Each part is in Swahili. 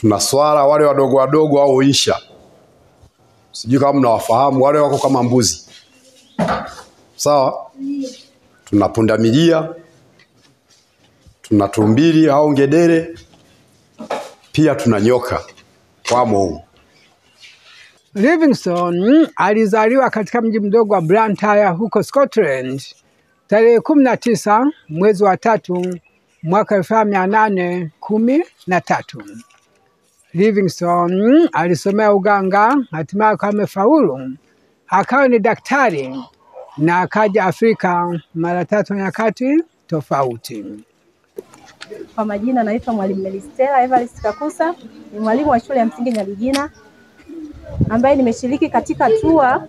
tuna swala wale wadogo wadogo au insha. Sijui kama mnawafahamu wale wako kama mbuzi. Sawa? Tuna pundamilia, tuna tumbili au ngedere, pia tuna nyoka wamo huko. Livingstone alizaliwa katika mji mdogo wa Blantyre huko Scotland tarehe 19 mwezi wa 3 mwaka 1813. Livingstone alisomea uganga, hatimaye akawa amefaulu, akawa ni daktari na akaja Afrika mara 3 nyakati tofauti. Kwa majina naitwa Mwalimu Melistela Evarist Kakusa, ni mwalimu wa shule ya msingi Nyabigina ambaye nimeshiriki katika tour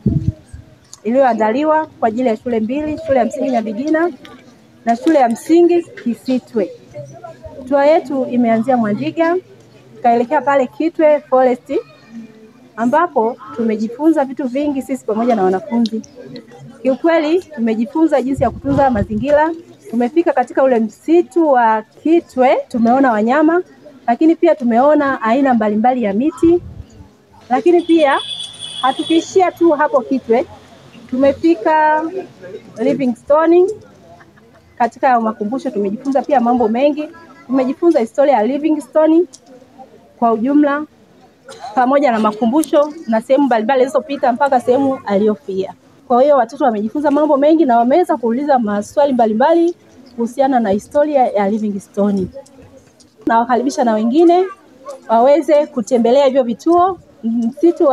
iliyoandaliwa kwa ajili ya shule mbili, shule ya msingi Nyabigina na shule ya msingi Kisitwe. Tour yetu imeanzia Mwandiga, kaelekea pale Kitwe Forest ambapo tumejifunza vitu vingi sisi pamoja na wanafunzi. Kiukweli tumejifunza jinsi ya kutunza mazingira. Tumefika katika ule msitu wa Kitwe, tumeona wanyama, lakini pia tumeona aina mbalimbali ya miti. Lakini pia hatukuishia tu hapo Kitwe, tumefika Livingstone. Katika makumbusho tumejifunza pia mambo mengi. Tumejifunza historia ya Livingstone kwa ujumla, pamoja na makumbusho na sehemu mbalimbali zilizopita mpaka sehemu aliyofia. Kwa hiyo watoto wamejifunza mambo mengi na wameweza kuuliza maswali mbalimbali kuhusiana na historia ya Livingstone. Na wakaribisha na wengine waweze kutembelea hivyo vituo, msitu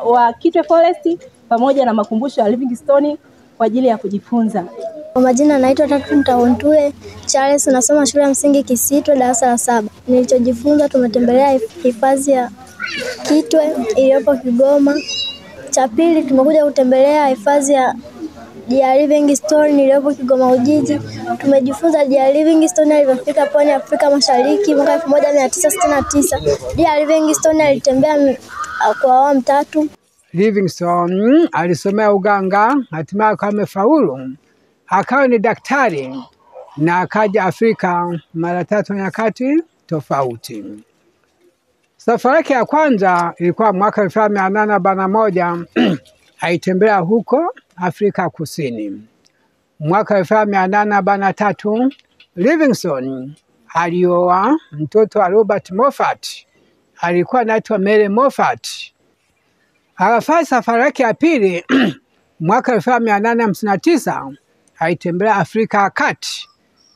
wa Kitwe Forest pamoja na makumbusho ya Livingstone kwa ajili ya kujifunza. Kwa majina naitwa Tatu Mtawontue Charles, nasoma shule ya msingi Kisitwe darasa la 7. Nilichojifunza, tumetembelea hifadhi ya Kitwe iliyopo Kigoma. Cha pili, tumekuja kutembelea hifadhi ya Livingstone iliyopo Kigoma Ujiji. Tumejifunza Livingstone alipofika pwani ya Afrika Mashariki mwaka 1969. Livingstone alitembea kwa awamu 3. Livingstone alisomea uganga, hatimaye akawa amefaulu, akawa ni daktari na akaja Afrika mara 3 nyakati tofauti. Safari yake ya kwanza ilikuwa mwaka 1841, aitembea huko Afrika Kusini. Mwaka 1843 Livingstone alioa mtoto wa Robert Moffat, alikuwa anaitwa Mary Moffat. Akafanya safari yake ya pili mwaka 1859, aitembea Afrika ya Kati.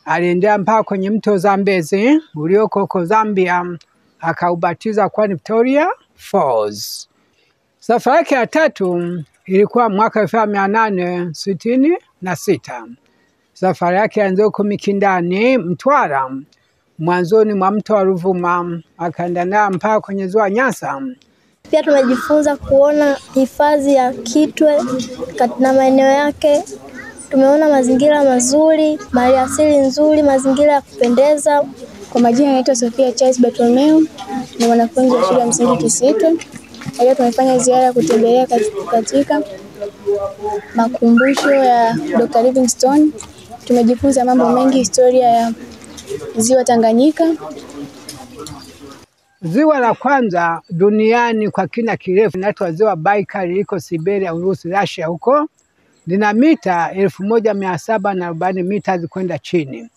Aliendea mpaka kwenye mto Zambezi ulioko huko Zambia, akaubatiza kwa Victoria Falls. Safari yake ya 3 ilikuwa mwaka 1866. Safari yake ya huko Mikindani, Mtwara, mwanzoni mwa mto wa Ruvuma, akaenda naye mpaka kwenye ziwa Nyasa. Pia tumejifunza kuona hifadhi ya Kitwe na maeneo yake. Tumeona mazingira mazuri, maliasili nzuri, mazingira ya kupendeza. Kwa majina naitwa Sofia Charles Bartolomeo, ni mwanafunzi wa shule ya msingi Kisitwe. Leo tumefanya ziara ya kutembelea katika makumbusho ya Dr. Livingstone. Tumejifunza mambo mengi, historia ya ziwa Tanganyika. Ziwa la kwanza duniani kwa kina kirefu linaitwa ziwa Baikal, liko Siberia, Urusi, Russia huko. Lina mita 1740 mita kwenda chini.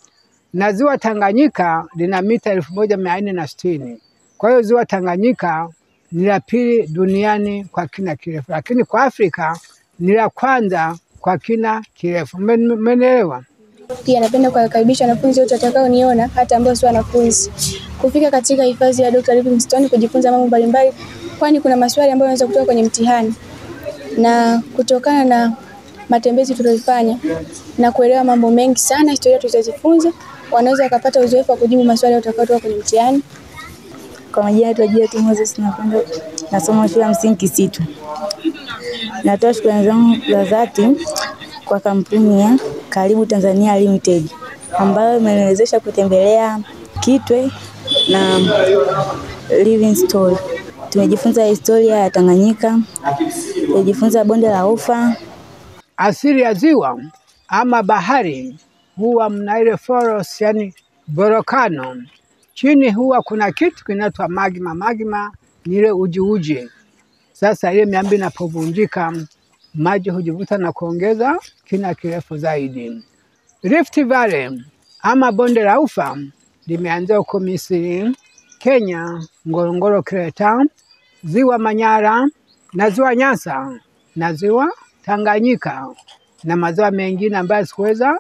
Na ziwa Tanganyika lina mita 1460. Kwa hiyo ziwa Tanganyika ni la pili duniani kwa kina kirefu, lakini kwa Afrika ni la kwanza kwa kina kirefu. Umeelewa? Pia napenda kuwakaribisha wanafunzi wote watakaoniona, hata ambao si wanafunzi, kufika katika hifadhi ya Dr. Livingstone kujifunza mambo mbalimbali, kwani kuna maswali ambayo yanaweza kutoka kwenye mtihani. Na kutokana na matembezi tuliyofanya na kuelewa mambo mengi sana, historia tutajifunza, wanaweza kupata uzoefu wa kujibu maswali yatakayotoka kwenye mtihani. Kwa majina yetu Juliet Moses, nasoma shule ya msingi Kisitwe. Natoa shukrani zangu za dhati kwa kampuni ya Karibu Tanzania Limited ambayo imeniwezesha kutembelea Kitwe na Livingstone. Tumejifunza historia ya Tanganyika, tumejifunza bonde la Ufa. Asili ya ziwa ama bahari huwa mna ile foros, yani volcano. chini huwa kuna kitu kinaitwa magma. Magma ni ile uji. Sasa ile miamba inapovunjika, maji hujivuta na kuongeza kina kirefu zaidi. Rift Valley ama bonde la Ufa limeanzia huko Misri, Kenya, Ngorongoro Crater, ziwa Manyara na ziwa Nyasa na ziwa Tanganyika na maziwa mengine ambayo sikuweza